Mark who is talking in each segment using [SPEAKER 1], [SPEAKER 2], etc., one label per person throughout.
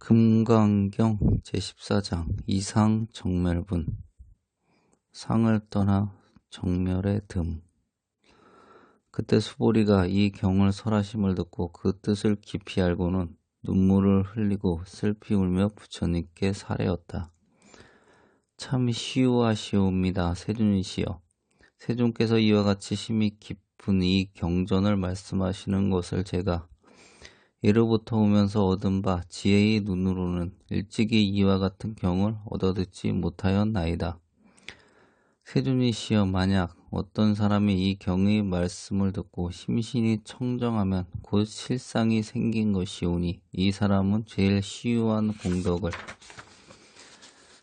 [SPEAKER 1] 금강경 제14장 이상 정멸분. 상을 떠나 정멸의 듬. 그때 수보리가 이 경을 설하심을 듣고 그 뜻을 깊이 알고는 눈물을 흘리고 슬피 울며 부처님께 사례었다. 참 시우하시옵니다. 세존이시여. 세존께서 이와 같이 심히 깊은 이 경전을 말씀하시는 것을 제가 예로부터 오면서 얻은 바 지혜의 눈으로는 일찍이 이와 같은 경을 얻어듣지 못하였나이다. 세존이시여, 만약 어떤 사람이 이 경의 말씀을 듣고 심신이 청정하면 곧 실상이 생긴 것이오니 이 사람은 제일 시우한 공덕을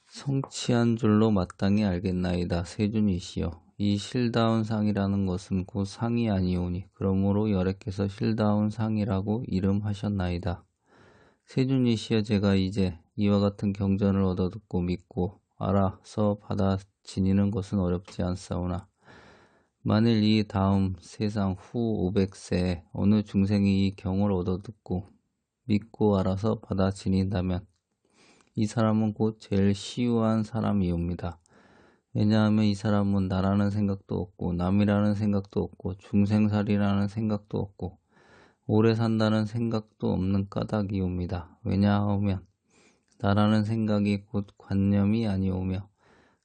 [SPEAKER 1] 성취한 줄로 마땅히 알겠나이다. 세존이시여, 이 실다운 상이라는 것은 곧 상이 아니오니 그러므로 여래께서 실다운 상이라고 이름하셨나이다. 세존이시여, 제가 이제 이와 같은 경전을 얻어듣고 믿고 알아서 받아 지니는 것은 어렵지 않사오나 만일 이 다음 세상 후 500세에 어느 중생이 이 경을 얻어듣고 믿고 알아서 받아 지닌다면 이 사람은 곧 제일 시우한 사람이옵니다. 왜냐하면 이 사람은 나라는 생각도 없고 남이라는 생각도 없고 중생살이라는 생각도 없고 오래 산다는 생각도 없는 까닭이옵니다. 왜냐하면 나라는 생각이 곧 관념이 아니오며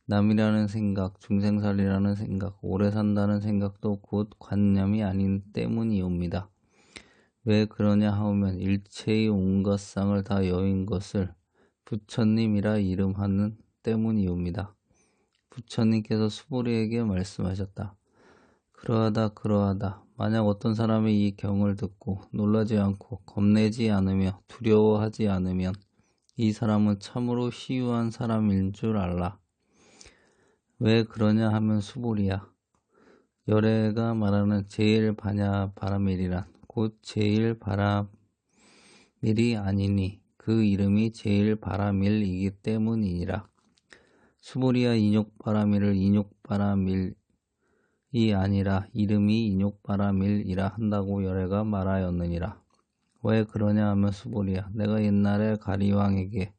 [SPEAKER 1] 남이라는 생각, 중생살이라는 생각, 오래 산다는 생각도 곧 관념이 아닌 때문이옵니다. 왜 그러냐 하면 일체의 온갖 상을 다 여인 것을 부처님이라 이름하는 때문이옵니다. 부처님께서 수보리에게 말씀하셨다. 그러하다. 만약 어떤 사람이 이 경을 듣고 놀라지 않고 겁내지 않으며 두려워하지 않으면 이 사람은 참으로 시우한 사람인 줄 알라. 왜 그러냐 하면 수보리야, 열애가 말하는 제일 바라밀이란 곧 제일 바라밀이 아니니 그 이름이 제일 바라밀이기 때문이니라. 수보리야, 인욕바라밀을 인욕바라밀이 아니라 이름이 인욕바라밀이라 한다고 열애가 말하였느니라. 왜 그러냐 하면 수보리야, 내가 옛날에 가리왕에게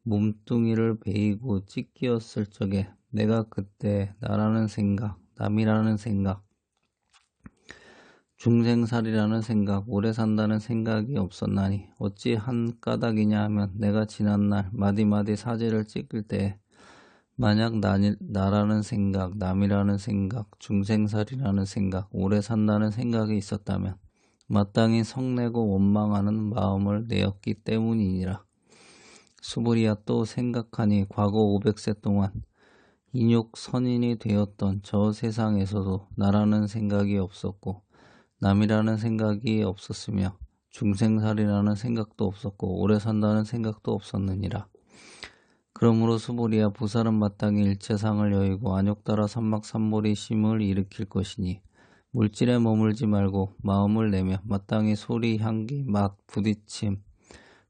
[SPEAKER 1] 몸뚱이를 베이고 찢기었을 적에 내가 그때 나라는 생각, 남이라는 생각, 중생살이라는 생각, 오래 산다는 생각이 없었나니 어찌 한 까닭이냐 하면 내가 지난날 마디마디 사제를 찍을 때에 만약 나라는 생각, 남이라는 생각, 중생살이라는 생각, 오래 산다는 생각이 있었다면 마땅히 성내고 원망하는 마음을 내었기 때문이니라. 수보리야, 또 생각하니 과거 500세 동안 인욕 선인이 되었던 저 세상에서도 나라는 생각이 없었고 남이라는 생각이 없었으며 중생살이라는 생각도 없었고 오래 산다는 생각도 없었느니라. 그러므로 수보리야, 부살은 마땅히 일체상을 여의고 안욕따라 삼막삼보리 심을 일으킬 것이니 물질에 머물지 말고 마음을 내며 마땅히 소리, 향기, 막, 부딪힘,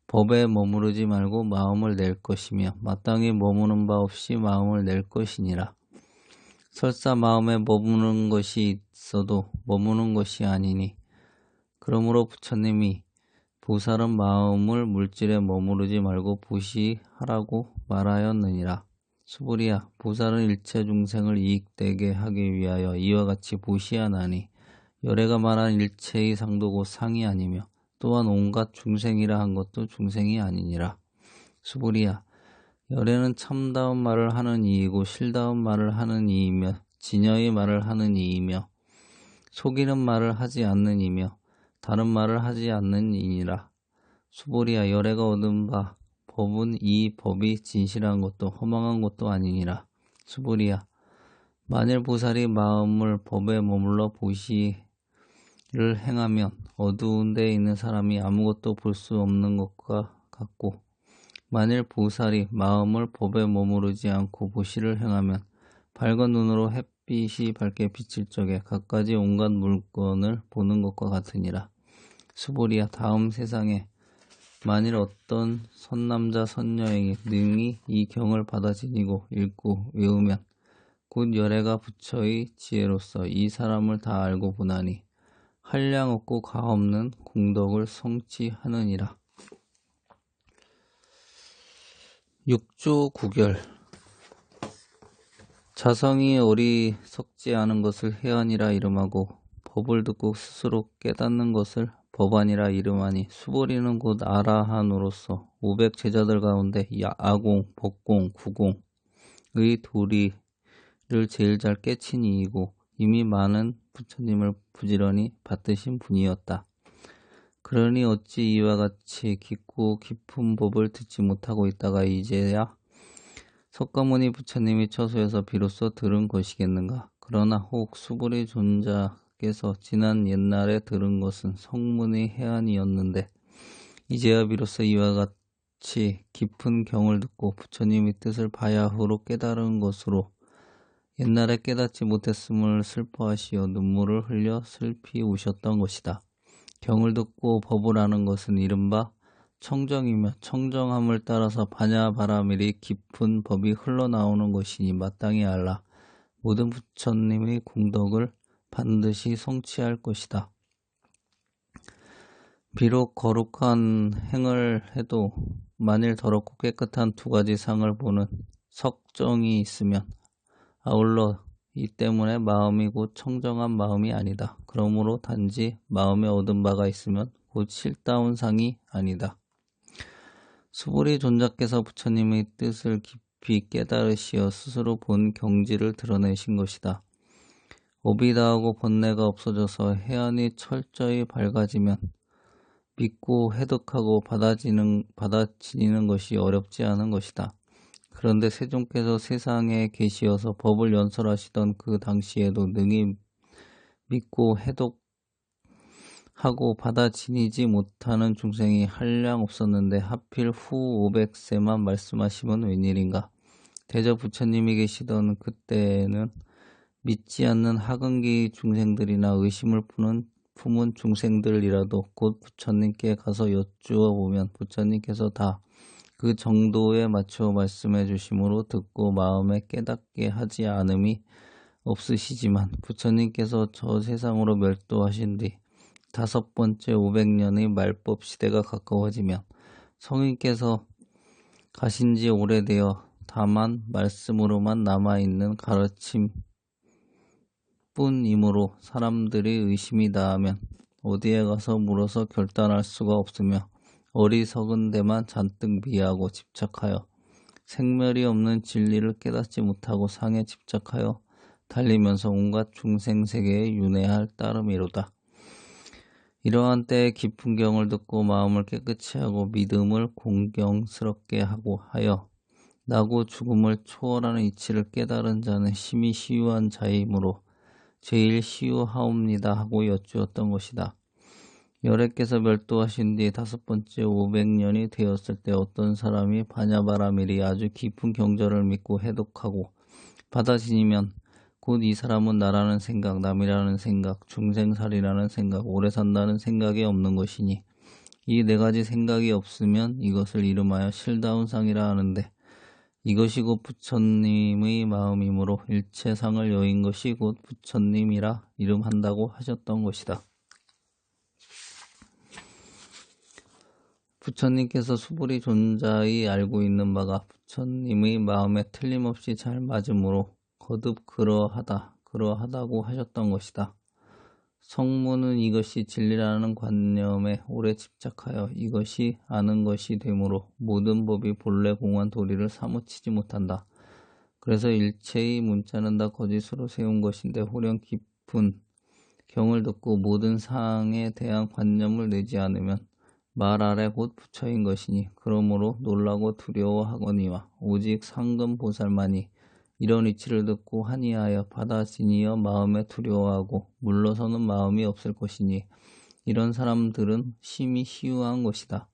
[SPEAKER 1] 법에 머무르지 말고 마음을 낼 것이며 마땅히 머무는 바 없이 마음을 낼 것이니라. 설사 마음에 머무는 것이 있어도 머무는 것이 아니니 그러므로 부처님이 부살은 마음을 물질에 머무르지 말고 부시하라고 말하였느니라. 수보리야, 부살은 일체 중생을 이익되게 하기 위하여 이와 같이 부시하나니 열애가 말한 일체의 상도 곧 상이 아니며 또한 온갖 중생이라 한 것도 중생이 아니니라. 수보리야, 열애는 참다운 말을 하는 이이고 실다운 말을 하는 이이며 진여의 말을 하는 이이며 속이는 말을 하지 않는 이며 다른 말을 하지 않는 이니라. 수보리야, 열애가 얻은 바 법은 이 법이 진실한 것도 허망한 것도 아니니라. 수보리야, 만일 부살이 마음을 법에 머물러 부시를 행하면 어두운 데에 있는 사람이 아무것도 볼 수 없는 것과 같고 만일 부살이 마음을 법에 머무르지 않고 부시를 행하면 밝은 눈으로 햇빛이 밝게 비칠 적에 갖가지 온갖 물건을 보는 것과 같으니라. 수보리야, 다음 세상에 만일 어떤 선남자 선녀에게 능히 이 경을 받아 지니고 읽고 외우면 곧 열애가 부처의 지혜로서 이 사람을 다 알고 보나니 한량 없고 가 없는 공덕을 성취하느니라. 육조 구결. 자성이 어리석지 않은 것을 해안이라 이름하고 법을 듣고 스스로 깨닫는 것을 법안이라 이름하니 수보리는 곧 아라한으로서 500 제자들 가운데 아공, 법공, 구공의 도리를 제일 잘 깨친 이이고 이미 많은 부처님을 부지런히 받드신 분이었다. 그러니 어찌 이와 같이 깊고 깊은 법을 듣지 못하고 있다가 이제야 석가모니 부처님이 처소에서 비로소 들은 것이겠는가. 그러나 혹 수불이 존자께서 지난 옛날에 들은 것은 성문의 해안이었는데 이제야 비로소 이와 같이 깊은 경을 듣고 부처님의 뜻을 바야흐로 깨달은 것으로 옛날에 깨닫지 못했음을 슬퍼하시어 눈물을 흘려 슬피 우셨던 것이다. 경을 듣고 법을 아는 것은 이른바 청정이며 청정함을 따라서 반야바라밀이 깊은 법이 흘러나오는 것이니 마땅히 알라. 모든 부처님의 공덕을 반드시 성취할 것이다. 비록 거룩한 행을 해도 만일 더럽고 깨끗한 두 가지 상을 보는 석정이 있으면 아울러 이 때문에 마음이 곧 청정한 마음이 아니다. 그러므로 단지 마음에 얻은 바가 있으면 곧 실다운 상이 아니다. 수보리 존자께서 부처님의 뜻을 깊이 깨달으시어 스스로 본 경지를 드러내신 것이다. 업이 다하고 번뇌가 없어져서 해안이 철저히 밝아지면 믿고 해득하고 받아지는 것이 어렵지 않은 것이다. 그런데 세존께서 세상에 계시어서 법을 연설하시던 그 당시에도 능히 믿고 해독하고 받아 지니지 못하는 중생이 한량 없었는데 하필 후 500세만 말씀하시면 웬일인가. 대저 부처님이 계시던 그때는 믿지 않는 하근기 중생들이나 의심을 품은 중생들이라도 곧 부처님께 가서 여쭈어 보면 부처님께서 다 그 정도에 맞춰 말씀해 주심으로 듣고 마음에 깨닫게 하지 않음이 없으시지만 부처님께서 저 세상으로 멸도하신 뒤 5번째 500년의 말법 시대가 가까워지면 성인께서 가신 지 오래되어 다만 말씀으로만 남아있는 가르침 뿐이므로 사람들이 의심이 다하면 어디에 가서 물어서 결단할 수가 없으며 어리석은 데만 잔뜩 미하고 집착하여 생멸이 없는 진리를 깨닫지 못하고 상에 집착하여 달리면서 온갖 중생세계에 윤회할 따름이로다. 이러한 때에 깊은 경을 듣고 마음을 깨끗이 하고 믿음을 공경스럽게 하고 하여 나고 죽음을 초월하는 이치를 깨달은 자는 심히 시유한 자이므로 제일 시유하옵니다 하고 여쭈었던 것이다. 열애께서 멸도하신 뒤 5번째 500년이 되었을 때 어떤 사람이 반야바라밀이 아주 깊은 경전을 믿고 해독하고 받아 지니면 곧 이 사람은 나라는 생각, 남이라는 생각, 중생살이라는 생각, 오래 산다는 생각이 없는 것이니 이 네 가지 생각이 없으면 이것을 이름하여 실다운 상이라 하는데 이것이 곧 부처님의 마음이므로 일체상을 여인 것이 곧 부처님이라 이름한다고 하셨던 것이다. 부처님께서 수불이 존자의 알고 있는 바가 부처님의 마음에 틀림없이 잘 맞으므로 거듭 그러하다고 하셨던 것이다. 성문은 이것이 진리라는 관념에 오래 집착하여 이것이 아는 것이 되므로 모든 법이 본래 공한 도리를 사무치지 못한다. 그래서 일체의 문자는 다 거짓으로 세운 것인데 호령 깊은 경을 듣고 모든 사항에 대한 관념을 내지 않으면 말 아래 곧 부처인 것이니 그러므로 놀라고 두려워하거니와 오직 상금보살만이 이런 이치를 듣고 한이하여 받아 지니어 마음에 두려워하고 물러서는 마음이 없을 것이니 이런 사람들은 심히 희유한 것이다.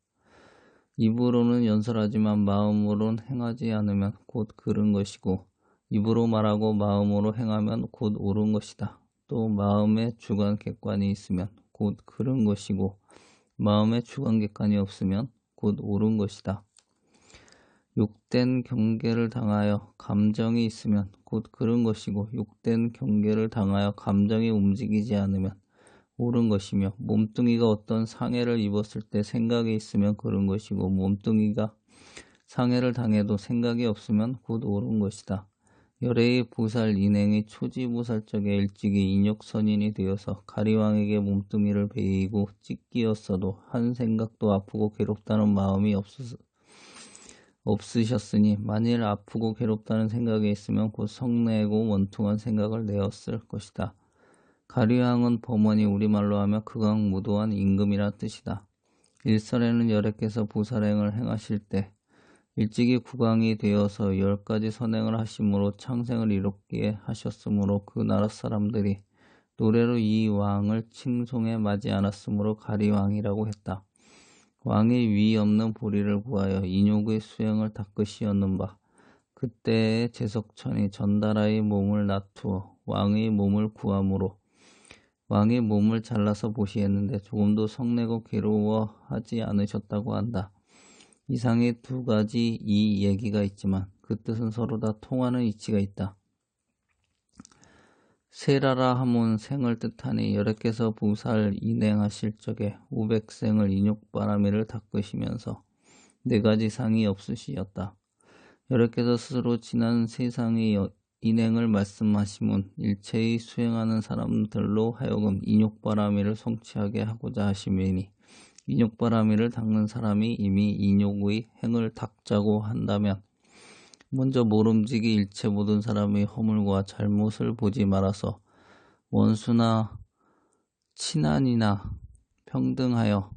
[SPEAKER 1] 입으로는 연설하지만 마음으로는 행하지 않으면 곧 그른 것이고 입으로 말하고 마음으로 행하면 곧 옳은 것이다. 또 마음에 주관객관이 있으면 곧 그른 것이고 마음에 주관객관이 없으면 곧 옳은 것이다. 욕된 경계를 당하여 감정이 있으면 곧 그른 것이고 욕된 경계를 당하여 감정이 움직이지 않으면 옳은 것이며 몸뚱이가 어떤 상해를 입었을 때 생각이 있으면 그른 것이고 몸뚱이가 상해를 당해도 생각이 없으면 곧 옳은 것이다. 열애의 보살 인행이 초지보살적에 일찍이 인욕선인이 되어서 가리왕에게 몸뚱이를 베이고 찢기었어도 한 생각도 아프고 괴롭다는 마음이 없으셨으니 만일 아프고 괴롭다는 생각이 있으면 곧 성내고 원통한 생각을 내었을 것이다. 가리왕은 범원이 우리말로 하면 극악무도한 임금이라 뜻이다. 일설에는 열애께서 보살행을 행하실 때 일찍이 국왕이 되어서 10가지 선행을 하심으로 창생을 이롭게 하셨으므로 그 나라 사람들이 노래로 이 왕을 칭송해 마지 않았으므로 가리왕이라고 했다. 왕이 위 없는 보리를 구하여 인욕의 수행을 닦으시었는 바 그때의 제석천이 전달하의 몸을 놔두어 왕의 몸을 구함으로 왕이 몸을 잘라서 보시했는데 조금도 성내고 괴로워하지 않으셨다고 한다. 이상의 2가지 이 얘기가 있지만 그 뜻은 서로 다 통하는 이치가 있다. 세라라 하면 생을 뜻하니 열애께서 보살 인행하실 적에 우백생을 인욕바라미를 닦으시면서 4가지 상이 없으시었다. 열애께서 스스로 지난 세상의 인행을 말씀하시면 일체의 수행하는 사람들로 하여금 인욕바라미를 성취하게 하고자 하심이니 인욕바라미를 닦는 사람이 이미 인욕의 행을 닦자고 한다면 먼저 모름지기 일체 모든 사람의 허물과 잘못을 보지 말아서 원수나 친한이나 평등하여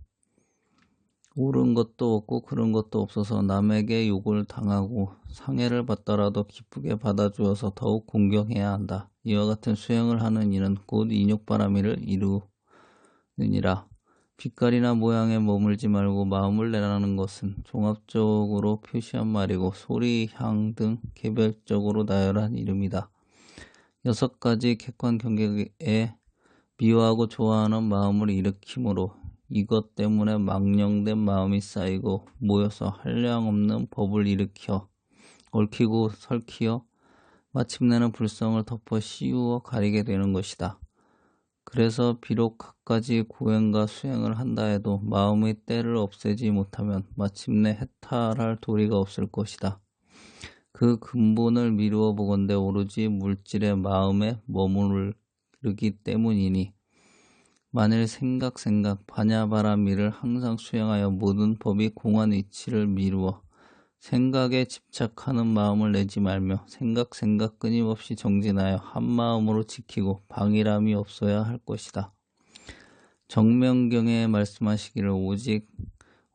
[SPEAKER 1] 옳은 것도 없고 그런 것도 없어서 남에게 욕을 당하고 상해를 받더라도 기쁘게 받아주어서 더욱 공경해야 한다. 이와 같은 수행을 하는 이는 곧 인욕바라미를 이루느니라. 빛깔이나 모양에 머물지 말고 마음을 내라는 것은 종합적으로 표시한 말이고 소리, 향 등 개별적으로 나열한 이름이다. 6가지 객관 경계에 미워하고 좋아하는 마음을 일으키므로 이것 때문에 망령된 마음이 쌓이고 모여서 한량없는 법을 일으켜 얽히고 설키어 마침내는 불성을 덮어 씌우어 가리게 되는 것이다. 그래서 비록 갖가지 고행과 수행을 한다 해도 마음의 때를 없애지 못하면 마침내 해탈할 도리가 없을 것이다. 그 근본을 미루어 보건대 오로지 물질의 마음에 머무르기 때문이니 만일 생각 바냐바라미를 항상 수행하여 모든 법이 공한 이치를 미루어 생각에 집착하는 마음을 내지 말며 생각 끊임없이 정진하여 한 마음으로 지키고 방일함이 없어야 할 것이다. 정명경에 말씀하시기를 오직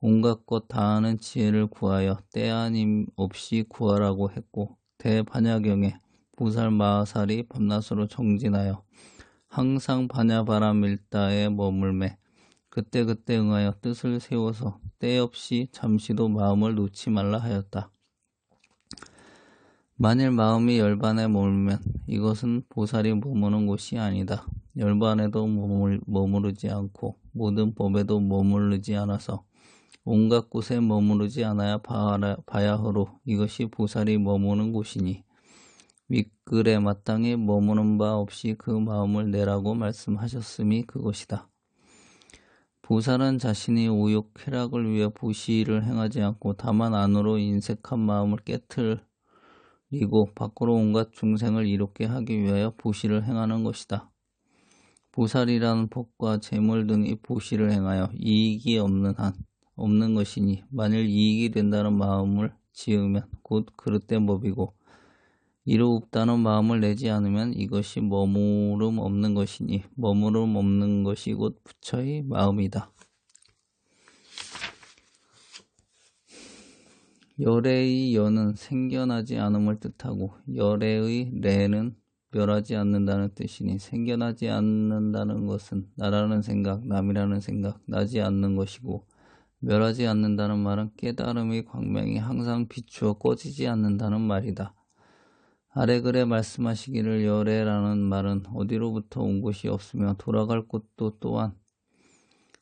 [SPEAKER 1] 온갖 것 다하는 지혜를 구하여 때아님 없이 구하라고 했고 대반야경에 보살 마하살이 밤낮으로 정진하여 항상 반야바라밀다에 머물매 그때그때 응하여 뜻을 세워서 때 없이 잠시도 마음을 놓지 말라 하였다. 만일 마음이 열반에 머물면 이것은 보살이 머무는 곳이 아니다. 열반에도 머무르지 않고 모든 법에도 머무르지 않아서 온갖 곳에 머무르지 않아야 바야흐로 이것이 보살이 머무는 곳이니 윗글에 마땅히 머무는 바 없이 그 마음을 내라고 말씀하셨음이 그것이다. 보살은 자신이 오욕 쾌락을 위해 보시를 행하지 않고 다만 안으로 인색한 마음을 깨트리고 밖으로 온갖 중생을 이롭게 하기 위하여 보시를 행하는 것이다. 보살이라는 법과 재물 등이 보시를 행하여 이익이 없는 것이니 만일 이익이 된다는 마음을 지으면 곧 그릇된 법이고 이루 없다는 마음을 내지 않으면 이것이 머무름 없는 것이니 머무름 없는 것이 곧 부처의 마음이다. 열애의 여는 생겨나지 않음을 뜻하고 열애의 레는 멸하지 않는다는 뜻이니 생겨나지 않는다는 것은 나라는 생각, 남이라는 생각, 나지 않는 것이고 멸하지 않는다는 말은 깨달음의 광명이 항상 비추어 꺼지지 않는다는 말이다. 아래 글에 말씀하시기를 열애라는 말은 어디로부터 온 것이 없으며 돌아갈 곳도 또한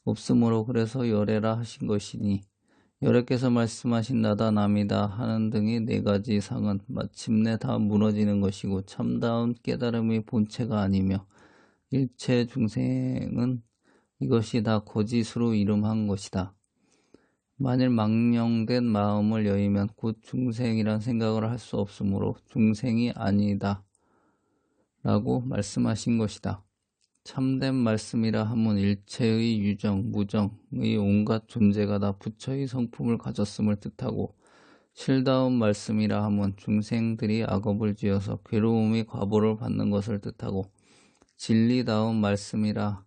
[SPEAKER 1] 없으므로 그래서 열애라 하신 것이니 열애께서 말씀하신 나다 남이다 하는 등의 4가지 상은 마침내 다 무너지는 것이고 참다운 깨달음의 본체가 아니며 일체 중생은 이것이 다 거짓으로 이름한 것이다. 만일 망령된 마음을 여의면 곧 중생이란 생각을 할 수 없으므로 중생이 아니다 라고 말씀하신 것이다. 참된 말씀이라 함은 일체의 유정, 무정의 온갖 존재가 다 부처의 성품을 가졌음을 뜻하고, 실다운 말씀이라 함은 중생들이 악업을 지어서 괴로움의 과보를 받는 것을 뜻하고, 진리다운 말씀이라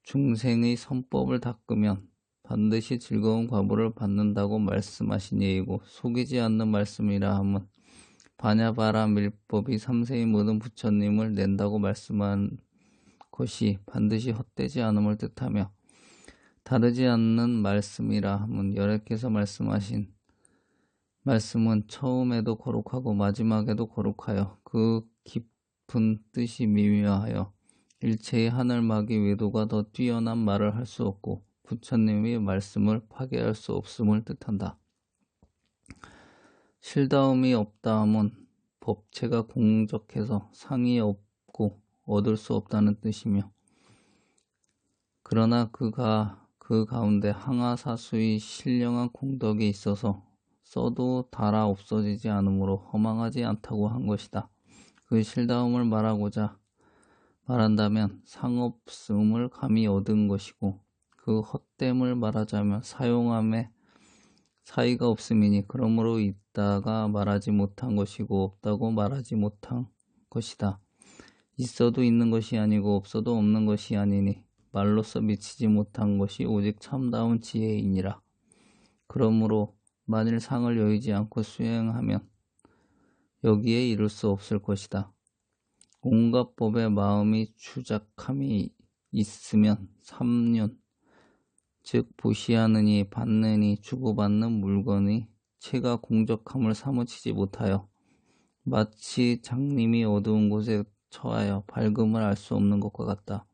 [SPEAKER 1] 중생의 선법을 닦으면 반드시 즐거운 과보를 받는다고 말씀하신 예이고, 속이지 않는 말씀이라 함은 반야바라 밀법이 삼세의 모든 부처님을 낸다고 말씀한 것이 반드시 헛되지 않음을 뜻하며, 다르지 않는 말씀이라 함은 여러께서 말씀하신 말씀은 처음에도 거룩하고 마지막에도 거룩하여 그 깊은 뜻이 미묘하여 일체의 하늘막이 외도가 더 뛰어난 말을 할 수 없고 부처님의 말씀을 파괴할 수 없음을 뜻한다. 실다움이 없다 함은 법체가 공적해서 상이 없고 얻을 수 없다는 뜻이며, 그러나 그 가운데 항아사수의 신령한 공덕이 있어서 써도 달아 없어지지 않으므로 허망하지 않다고 한 것이다. 그 실다움을 말한다면 상없음을 감히 얻은 것이고, 그 헛됨을 말하자면 사용함에 사이가 없음이니 그러므로 있다가 말하지 못한 것이고 없다고 말하지 못한 것이다. 있어도 있는 것이 아니고 없어도 없는 것이 아니니 말로써 미치지 못한 것이 오직 참다운 지혜이니라. 그러므로 만일 상을 여의지 않고 수행하면 여기에 이를 수 없을 것이다. 온갖 법에 마음이 추작함이 있으면 삼륜, 즉 보시하느니 받느니 주고받는 물건의 체가 공적함을 사무치지 못하여 마치 장님이 어두운 곳에 처하여 밝음을 알 수 없는 것과 같다.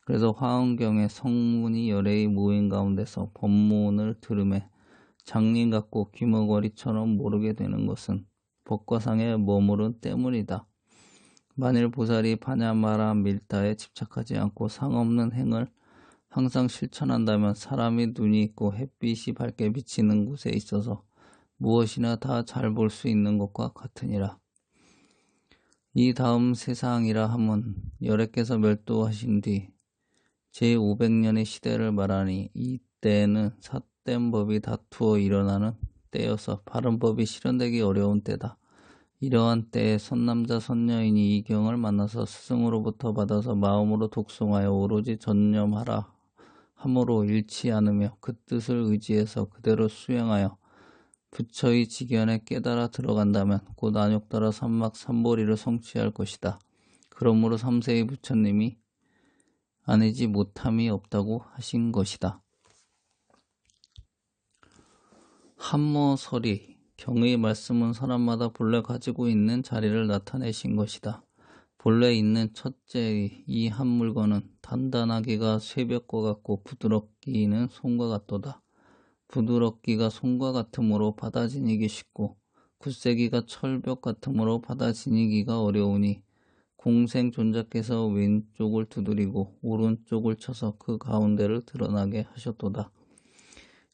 [SPEAKER 1] 그래서 화엄경에 성문이 열애의 모임 가운데서 법문을 들음에 장님 같고 귀머거리처럼 모르게 되는 것은 법과상에 머무른 때문이다. 만일 보살이 파냐마라 밀다에 집착하지 않고 상없는 행을 항상 실천한다면 사람이 눈이 있고 햇빛이 밝게 비치는 곳에 있어서 무엇이나 다 잘 볼 수 있는 것과 같으니라. 이 다음 세상이라 함은 열애께서 멸도하신 뒤 제500년의 시대를 말하니, 이때는 삿된 법이 다투어 일어나는 때여서 바른 법이 실현되기 어려운 때다. 이러한 때에 선남자 선녀인이 이 경을 만나서 스승으로부터 받아서 마음으로 독송하여 오로지 전념하라 함으로 잃지 않으며 그 뜻을 의지해서 그대로 수행하여 부처의 지견에 깨달아 들어간다면 곧 안욕따라 삼막 삼보리를 성취할 것이다. 그러므로 삼세의 부처님이 아니지 못함이 없다고 하신 것이다. 한모설이 경의 말씀은 사람마다 본래 가지고 있는 자리를 나타내신 것이다. 본래 있는 첫째의 이 한 물건은 단단하기가 쇠벽과 같고 부드럽기는 손과 같도다. 부드럽기가 손과 같으므로 받아 지니기 쉽고 굳세기가 철벽 같으므로 받아 지니기가 어려우니 공생존자께서 왼쪽을 두드리고 오른쪽을 쳐서 그 가운데를 드러나게 하셨도다.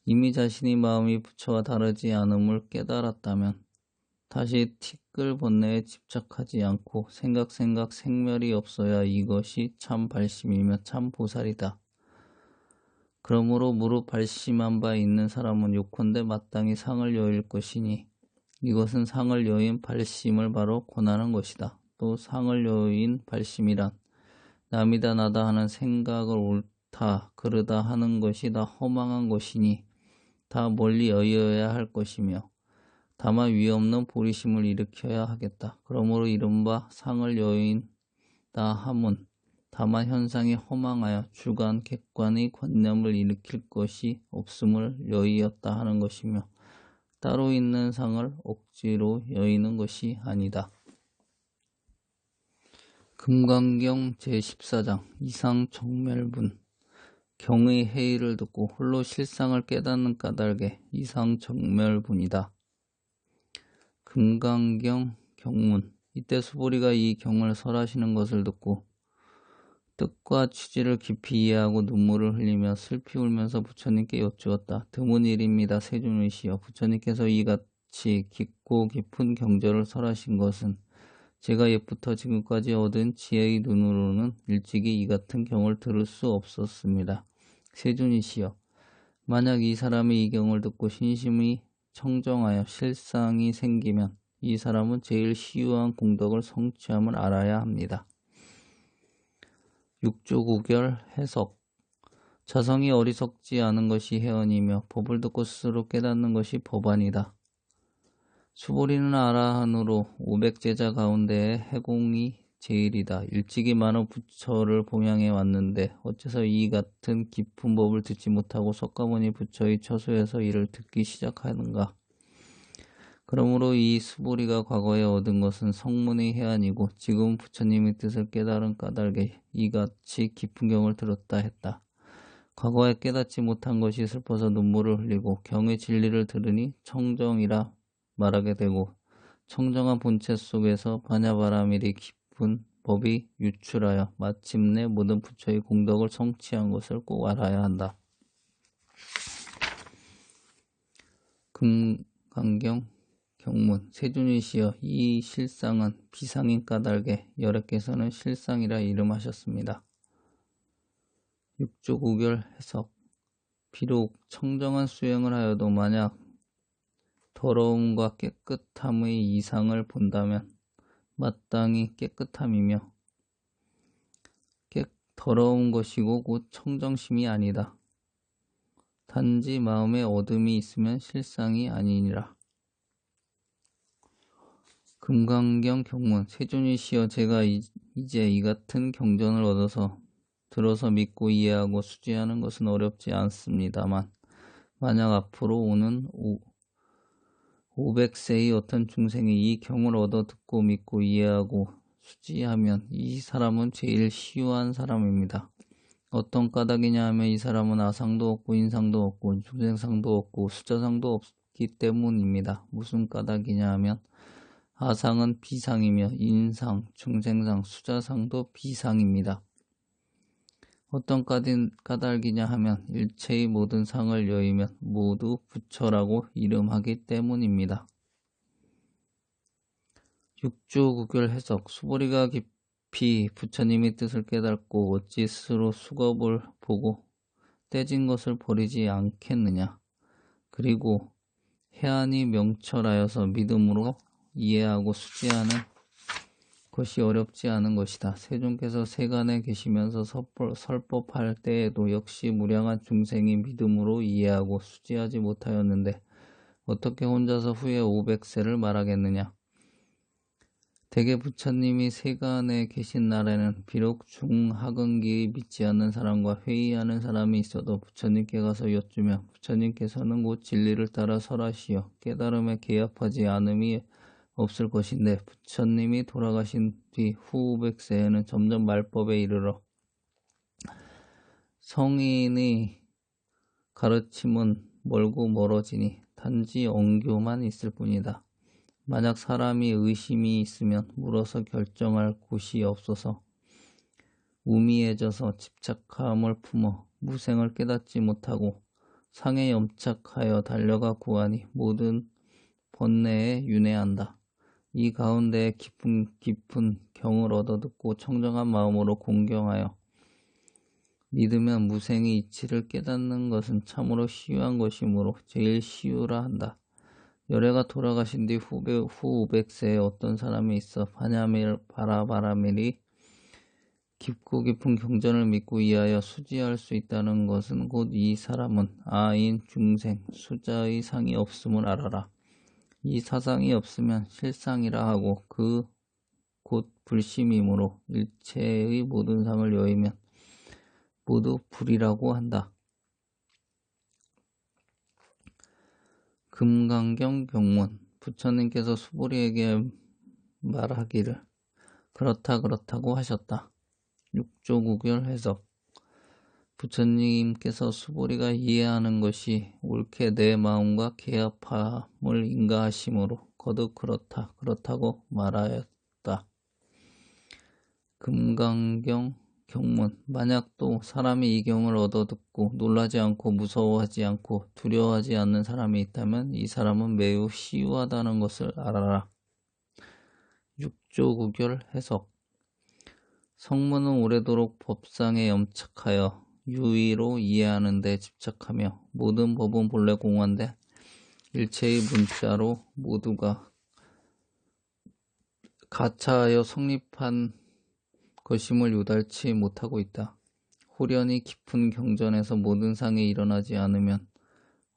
[SPEAKER 1] 이미 자신이 마음이 부처와 다르지 않음을 깨달았다면 다시 티끌 번뇌에 집착하지 않고 생각 생멸이 없어야 이것이 참 발심이며 참 보살이다. 그러므로 무릇 발심한 바 있는 사람은 요컨대 마땅히 상을 여일 것이니 이것은 상을 여인 발심을 바로 권하는 것이다. 또 상을 여인 발심이란 남이다 나다 하는 생각을 옳다 그르다 하는 것이 다 허망한 것이니 다 멀리 여의어야 할 것이며 다만 위없는 보리심을 일으켜야 하겠다. 그러므로 이른바 상을 여인다 함은 다만 현상이 허망하여 주관 객관의 관념을 일으킬 것이 없음을 여의었다 하는 것이며 따로 있는 상을 억지로 여의는 것이 아니다. 금강경 제14장 이상정멸분. 경의 회의를 듣고 홀로 실상을 깨닫는 까닭에 이상정멸분이다. 금강경 경문. 이때 수보리가 이 경을 설하시는 것을 듣고 뜻과 취지를 깊이 이해하고 눈물을 흘리며 슬피 울면서 부처님께 여쭈었다. 드문 일입니다. 세존이시여, 부처님께서 이같이 깊고 깊은 경전을 설하신 것은 제가 옛부터 지금까지 얻은 지혜의 눈으로는 일찍이 이 같은 경을 들을 수 없었습니다. 세존이시여, 만약 이 사람이 이 경을 듣고 신심이 청정하여 실상이 생기면 이 사람은 제일 시유한 공덕을 성취함을 알아야 합니다. 육조구결 해석. 자성이 어리석지 않은 것이 해언이며 법을 듣고 스스로 깨닫는 것이 법안이다. 수보리는 아라한으로 500제자 가운데에 해공이 제일이다. 일찍이 많은 부처를 봉양해 왔는데 어째서 이 같은 깊은 법을 듣지 못하고 석가모니 부처의 처소에서 이를 듣기 시작하는가. 그러므로 이 수보리가 과거에 얻은 것은 성문의 해안이고 지금 부처님의 뜻을 깨달은 까닭에 이같이 깊은 경을 들었다 했다. 과거에 깨닫지 못한 것이 슬퍼서 눈물을 흘리고 경의 진리를 들으니 청정이라 말하게 되고 청정한 본체 속에서 반야바라밀이 깊은 법이 유출하여 마침내 모든 부처의 공덕을 성취한 것을 꼭 알아야 한다. 금강경 경문. 세존이시여, 이 실상은 비상인 까닭에 여래께서는 실상이라 이름하셨습니다. 육조구결 해석. 비록 청정한 수행을 하여도 만약 더러움과 깨끗함의 이상을 본다면 마땅히 깨끗함이며 더러운 것이고 곧 청정심이 아니다. 단지 마음에 어둠이 있으면 실상이 아니니라. 금강경 경문. 세존이시여, 제가 이제 이 같은 경전을 들어서 믿고 이해하고 수지하는 것은 어렵지 않습니다만 만약 앞으로 오는 500세의 어떤 중생이 이 경을 얻어 듣고 믿고 이해하고 수지하면 이 사람은 제일 시유한 사람입니다. 어떤 까닭이냐 하면 이 사람은 아상도 없고 인상도 없고 중생상도 없고 숫자상도 없기 때문입니다. 무슨 까닭이냐 하면 아상은 비상이며 인상, 중생상, 숫자상도 비상입니다. 어떤 까닭이냐 하면 일체의 모든 상을 여의면 모두 부처라고 이름하기 때문입니다. 육조구결 해석. 수보리가 깊이 부처님의 뜻을 깨닫고 어찌 스스로 수겁을 보고 떼진 것을 버리지 않겠느냐. 그리고 해안이 명철하여서 믿음으로 이해하고 수지하는 것이 어렵지 않은 것이다. 세존께서 세간에 계시면서 설법할 때에도 역시 무량한 중생이 믿음으로 이해하고 수지하지 못하였는데 어떻게 혼자서 후에 500세를 말하겠느냐. 대개 부처님이 세간에 계신 날에는 비록 중하근기에 믿지 않는 사람과 회의하는 사람이 있어도 부처님께 가서 여쭈면 부처님께서는 곧 진리를 따라 설하시어 깨달음에 개합하지 않음이 없을 것인데 부처님이 돌아가신 뒤 후 500세에는 점점 말법에 이르러 성인의 가르침은 멀고 멀어지니 단지 엉교만 있을 뿐이다. 만약 사람이 의심이 있으면 물어서 결정할 곳이 없어서 우미해져서 집착함을 품어 무생을 깨닫지 못하고 상에 염착하여 달려가 구하니 모든 번뇌에 윤회한다. 이 가운데 깊은 경을 얻어듣고 청정한 마음으로 공경하여 믿으면 무생의 이치를 깨닫는 것은 참으로 시유한 것이므로 제일 시유라 한다. 열애가 돌아가신 뒤 후 500세에 어떤 사람이 있어 바라바라밀이 깊고 깊은 경전을 믿고 이하여 수지할 수 있다는 것은 곧 이 사람은 아인, 중생, 수자의 상이 없음을 알아라. 이 사상이 없으면 실상이라 하고 그 곧 불심이므로 일체의 모든 상을 여의면 모두 불이라고 한다. 금강경 경문. 부처님께서 수보리에게 말하기를 그렇다고 하셨다. 육조구결 해석. 부처님께서 수보리가 이해하는 것이 옳게 내 마음과 개합함을 인가하심으로 거듭 그렇다고 말하였다. 금강경 경문. 만약 또 사람이 이 경을 얻어듣고 놀라지 않고 무서워하지 않고 두려워하지 않는 사람이 있다면 이 사람은 매우 시유하다는 것을 알아라. 6조 9결 해석. 성문은 오래도록 법상에 염착하여 유의로 이해하는 데 집착하며 모든 법은 본래 공허한데 일체의 문자로 모두가 가차하여 성립한 것임을 유달치 못하고 있다. 호련히 깊은 경전에서 모든 상이 일어나지 않으면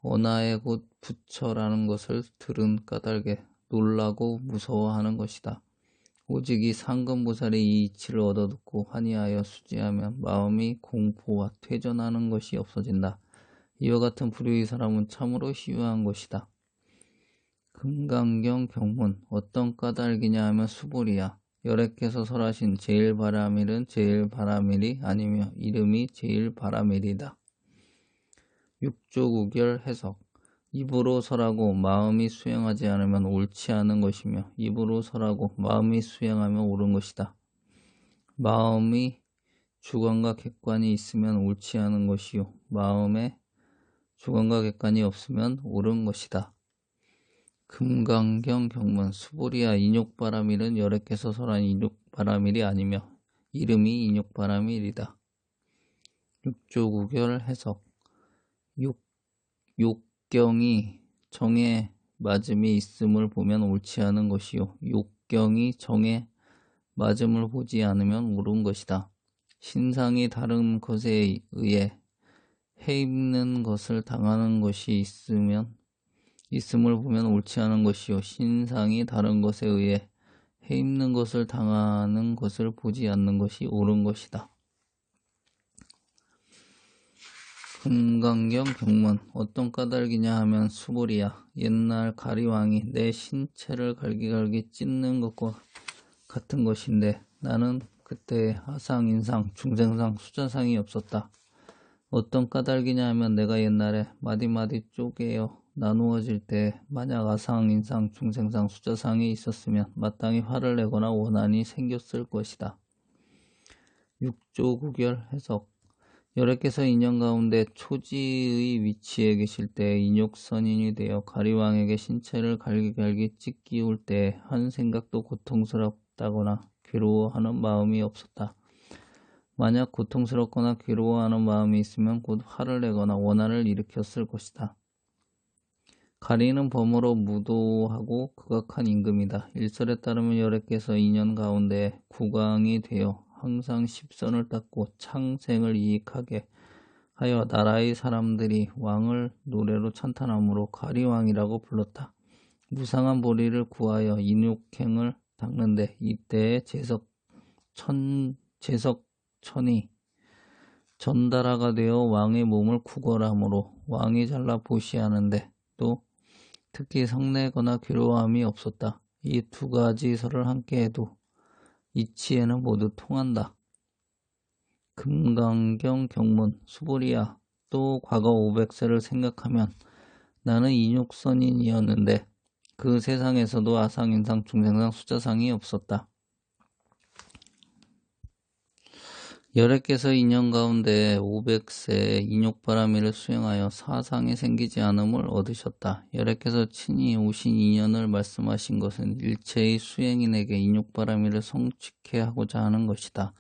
[SPEAKER 1] 언하의 곧 부처라는 것을 들은 까닭에 놀라고 무서워하는 것이다. 오직 이 상근보살이 이 이치를 얻어듣고 환희하여 수지하면 마음이 공포와 퇴전하는 것이 없어진다. 이와 같은 부류의 사람은 참으로 희유한 것이다. 금강경 경문. 어떤 까닭이냐 하면 수불이야. 열애께서 설하신 제일바라밀은 제일바라밀이 아니며 이름이 제일바라밀이다. 6조 9결 해석. 입으로 설하고 마음이 수행하지 않으면 옳지 않은 것이며 입으로 설하고 마음이 수행하면 옳은 것이다. 마음이 주관과 객관이 있으면 옳지 않은 것이요 마음에 주관과 객관이 없으면 옳은 것이다. 금강경 경문. 수보리야. 인욕바라밀은 열애께서 설한 인욕바라밀이 아니며 이름이 인욕바라밀이다. 6조 9결 해석. 욕경이 정에 맞음이 있음을 보면 옳지 않은 것이요 욕경이 정에 맞음을 보지 않으면 옳은 것이다. 신상이 다른 것에 의해 해입는 것을 당하는 것이 있음을 보면 옳지 않은 것이요 신상이 다른 것에 의해 해입는 것을 당하는 것을 보지 않는 것이 옳은 것이다. 금강경 경문. 어떤 까닭이냐 하면 수불이야. 옛날 가리왕이 내 신체를 갈기갈기 찢는 것과 같은 것인데 나는 그때 하상, 인상, 중생상, 수자상이 없었다. 어떤 까닭이냐 하면 내가 옛날에 마디마디 쪼개어 나누어질 때 만약 아상, 인상, 중생상, 수자상이 있었으면 마땅히 화를 내거나 원한이 생겼을 것이다. 6조 9결 해석. 열애께서 인연 가운데 초지의 위치에 계실 때 인욕선인이 되어 가리왕에게 신체를 갈기갈기 찢기울 때 한 생각도 고통스럽다거나 괴로워하는 마음이 없었다. 만약 고통스럽거나 괴로워하는 마음이 있으면 곧 화를 내거나 원한을 일으켰을 것이다. 가리는 범어로 무도하고 극악한 임금이다. 일설에 따르면 열애께서 인연 가운데 국왕이 되어 항상 십선을 닦고 창생을 이익하게 하여 나라의 사람들이 왕을 노래로 찬탄함으로 가리왕이라고 불렀다. 무상한 보리를 구하여 인욕행을 닦는데 이때에 제석천이 전달하가 되어 왕의 몸을 구걸함으로 왕이 잘라 보시하는데 또 특히 성내거나 괴로움이 없었다. 이 두 가지 설을 함께 해도 이치에는 모두 통한다. 금강경 경문. 수보리야. 또 과거 500세를 생각하면 나는 인욕선인이었는데 그 세상에서도 아상, 인상, 중생상, 수자상이 없었다. 열애께서 인연 가운데 500세 인욕바라밀을 수행하여 사상이 생기지 않음을 얻으셨다. 열애께서 친히 오신 인연을 말씀하신 것은 일체의 수행인에게 인욕바라밀을 성취케 하고자 하는 것이다.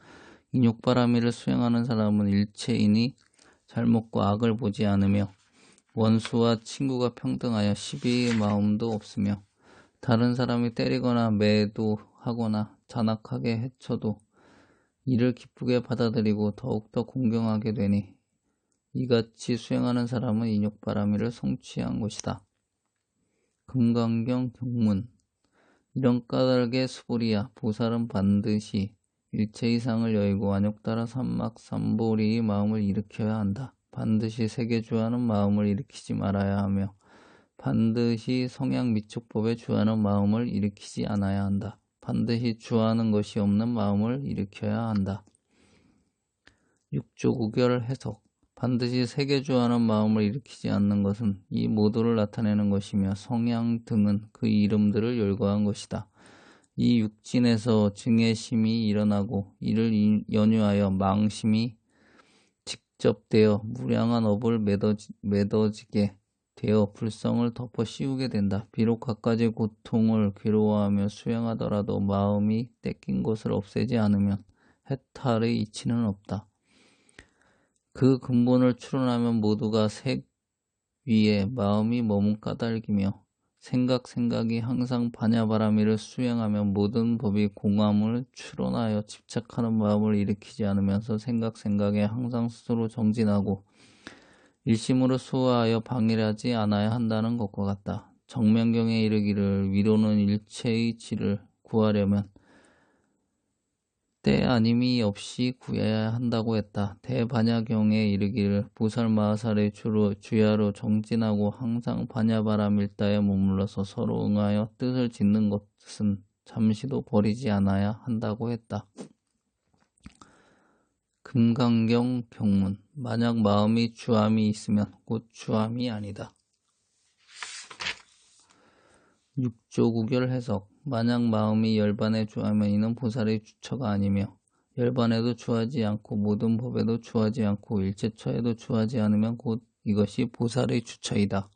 [SPEAKER 1] 인욕바라밀을 수행하는 사람은 일체인이 잘못과 악을 보지 않으며 원수와 친구가 평등하여 시비의 마음도 없으며 다른 사람이 때리거나 매도하거나 잔악하게 해쳐도 이를 기쁘게 받아들이고 더욱더 공경하게 되니 이같이 수행하는 사람은 인욕바라밀을 성취한 것이다. 금강경 경문. 이런 까닭의 수보리야. 보살은 반드시 일체 이상을 여의고 안욕 따라 삼막삼보리의 마음을 일으켜야 한다. 반드시 세계주하는 마음을 일으키지 말아야 하며 반드시 성향 미축법에 주하는 마음을 일으키지 않아야 한다. 반드시 주하는 것이 없는 마음을 일으켜야 한다. 6조 9결 해석. 반드시 세계주하는 마음을 일으키지 않는 것은 이 모두를 나타내는 것이며 성향 등은 그 이름들을 열거한 것이다. 이 육진에서 증애심이 일어나고 이를 연유하여 망심이 직접되어 무량한 업을 맺어지게 되어 불성을 덮어 씌우게 된다. 비록 갖가지 고통을 괴로워하며 수행하더라도 마음이 떼낀 것을 없애지 않으면 해탈의 이치는 없다. 그 근본을 추론하면 모두가 색 위에 마음이 머문 까닭이며 생각이 항상 반야바라미를 수행하면 모든 법이 공함을 추론하여 집착하는 마음을 일으키지 않으면서 생각에 항상 스스로 정진하고 일심으로 수호하여 방일하지 않아야 한다는 것과 같다. 정명경에 이르기를 위로는 일체의 질을 구하려면 때 아님이 없이 구해야 한다고 했다. 대반야경에 이르기를 보살마하살의 주야로 정진하고 항상 반야바라밀다에 머물러서 서로 응하여 뜻을 짓는 것은 잠시도 버리지 않아야 한다고 했다. 금강경 경문. 만약 마음이 주함이 있으면 곧 주함이 아니다. 육조구결 해석. 만약 마음이 열반에 주하면 이는 보살의 주처가 아니며 열반에도 주하지 않고 모든 법에도 주하지 않고 일체처에도 주하지 않으면 곧 이것이 보살의 주처이다.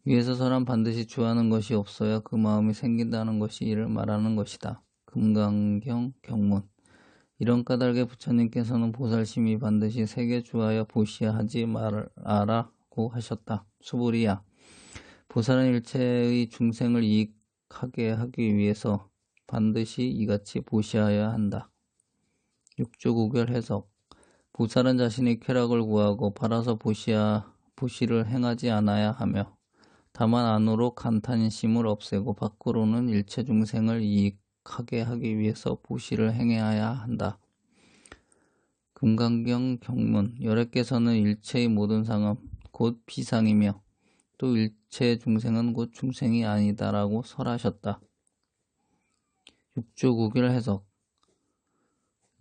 [SPEAKER 1] 위에서 설한 반드시 주하는 것이 없어야 그 마음이 생긴다는 것이 이를 말하는 것이다. 금강경 경문. 이런 까닭에 부처님께서는 보살심이 반드시 세계 주하여 보시야 하지 말아라고 하셨다. 수부리야. 보살은 일체의 중생을 이익하게 하기 위해서 반드시 이같이 보시하여야 한다. 육조구결 해석. 보살은 자신의 쾌락을 구하고 팔아서 보시를 행하지 않아야 하며 다만 안으로 간탄심을 없애고 밖으로는 일체 중생을 이익하게 하기 위해서 보시를 행해야 한다. 금강경 경문. 열애께서는 일체의 모든 상은 곧 비상이며 또 일체 중생은 곧 중생이 아니다라고 설하셨다. 육조구결 해석.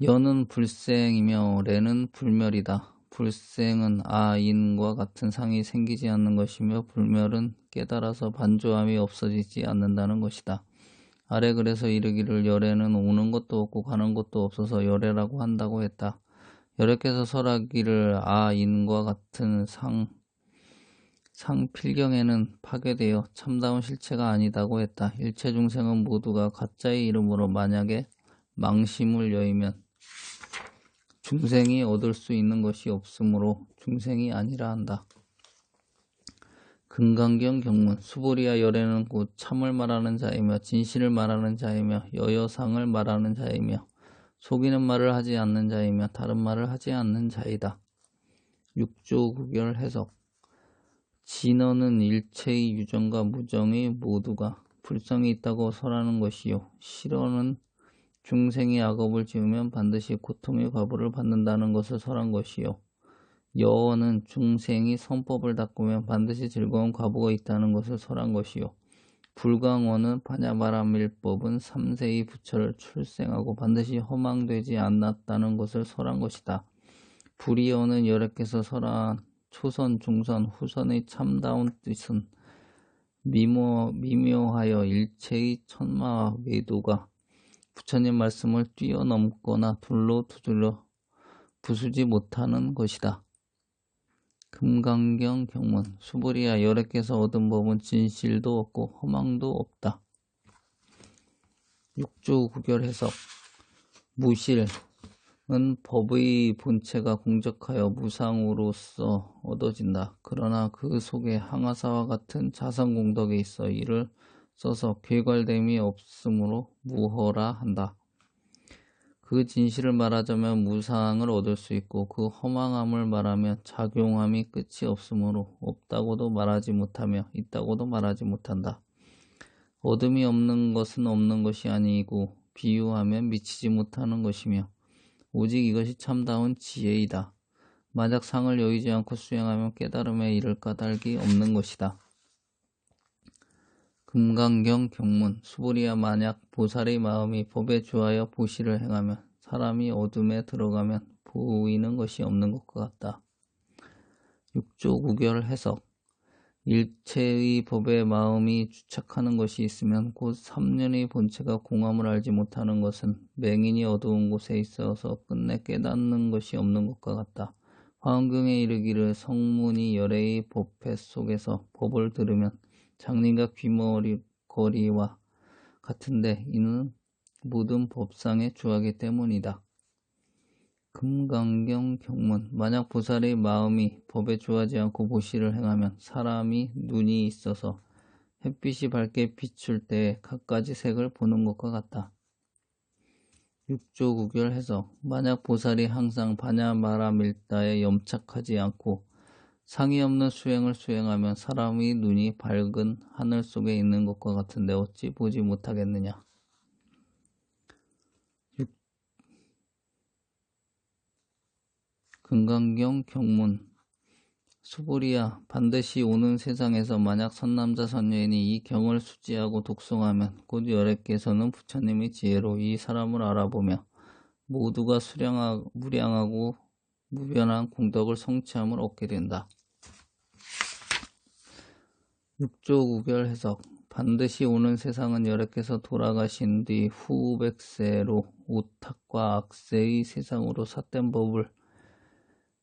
[SPEAKER 1] 여는 불생이며 레는 불멸이다. 불생은 아인과 같은 상이 생기지 않는 것이며 불멸은 깨달아서 반조함이 없어지지 않는다는 것이다. 아래 그래서 이르기를 열애는 오는 것도 없고 가는 것도 없어서 열애라고 한다고 했다. 열애께서 설하기를 아인과 같은 상필경에는 파괴되어 참다운 실체가 아니다고 했다. 일체 중생은 모두가 가짜의 이름으로 만약에 망심을 여이면 중생이 얻을 수 있는 것이 없으므로 중생이 아니라 한다. 금강경 경문. 수보리야 열애는 곧 참을 말하는 자이며 진실을 말하는 자이며 여여상을 말하는 자이며 속이는 말을 하지 않는 자이며 다른 말을 하지 않는 자이다. 육조구결 해석. 진언은 일체의 유정과 무정의 모두가 불성이 있다고 설하는 것이요. 실언은 중생이 악업을 지으면 반드시 고통의 과보를 받는다는 것을 설한 것이요. 여언은 중생이 선법을 닦으면 반드시 즐거운 과보가 있다는 것을 설한 것이요. 불광언은 반야바라밀법은 3세의 부처를 출생하고 반드시 허망되지 않았다는 것을 설한 것이다. 불의언은 열애께서 설한 초선, 중선, 후선의 참다운 뜻은 미묘하여 일체의 천마와 외도가 부처님 말씀을 뛰어넘거나 둘로 두들려 부수지 못하는 것이다. 금강경 경문. 수보리야 열애께서 얻은 법은 진실도 없고 허망도 없다. 육조구결 해석. 무실은 법의 본체가 공적하여 무상으로서 얻어진다. 그러나 그 속에 항아사와 같은 자성공덕에 있어 이를 써서 괴괄됨이 없으므로 무허라 한다. 그 진실을 말하자면 무상을 얻을 수 있고 그 허망함을 말하면 작용함이 끝이 없으므로 없다고도 말하지 못하며 있다고도 말하지 못한다. 얻음이 없는 것은 없는 것이 아니고 비유하면 미치지 못하는 것이며 오직 이것이 참다운 지혜이다. 만약 상을 여의지 않고 수행하면 깨달음에 이를 까닭이 없는 것이다. 금강경 경문. 수보리야 만약 보살의 마음이 법에 주하여 보시를 행하면 사람이 어둠에 들어가면 보이는 것이 없는 것과 같다. 육조구결 해석. 일체의 법에 마음이 주착하는 것이 있으면 곧 삼년의 본체가 공함을 알지 못하는 것은 맹인이 어두운 곳에 있어서 끝내 깨닫는 것이 없는 것과 같다. 화엄경에 이르기를 성문이 열애의 법회 속에서 법을 들으면 장님과 귀머거리와 같은데 이는 모든 법상에 주하기 때문이다. 금강경 경문. 만약 보살의 마음이 법에 주하지 않고 보시를 행하면 사람이 눈이 있어서 햇빛이 밝게 비출 때에 갖가지 색을 보는 것과 같다. 육조구결 해석. 만약 보살이 항상 바냐마라밀다에 염착하지 않고 상의 없는 수행을 수행하면 사람의 눈이 밝은 하늘 속에 있는 것과 같은데 어찌 보지 못하겠느냐. 금강경 경문. 수보리야, 반드시 오는 세상에서 만약 선남자 선녀인이 이 경을 수지하고 독송하면 곧 열애께서는 부처님의 지혜로 이 사람을 알아보며 모두가 무량하고 무변한 공덕을 성취함을 얻게 된다. 육조구결 해석. 반드시 오는 세상은 열애께서 돌아가신 뒤 후백세로 오탁과 악세의 세상으로 삿된 법을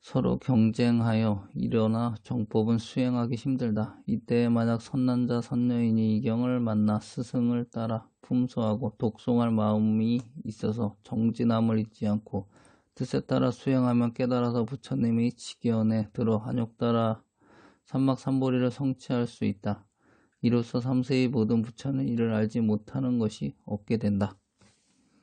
[SPEAKER 1] 서로 경쟁하여 일어나 정법은 수행하기 힘들다. 이때에 만약 선남자 선녀인이 이 경을 만나 스승을 따라 품소하고 독송할 마음이 있어서 정진함을 잊지 않고 뜻에 따라 수행하면 깨달아서 부처님의 지견에 들어 한욕 따라 삼막삼보리를 성취할 수 있다. 이로써 삼세의 모든 부처는 이를 알지 못하는 것이 없게 된다.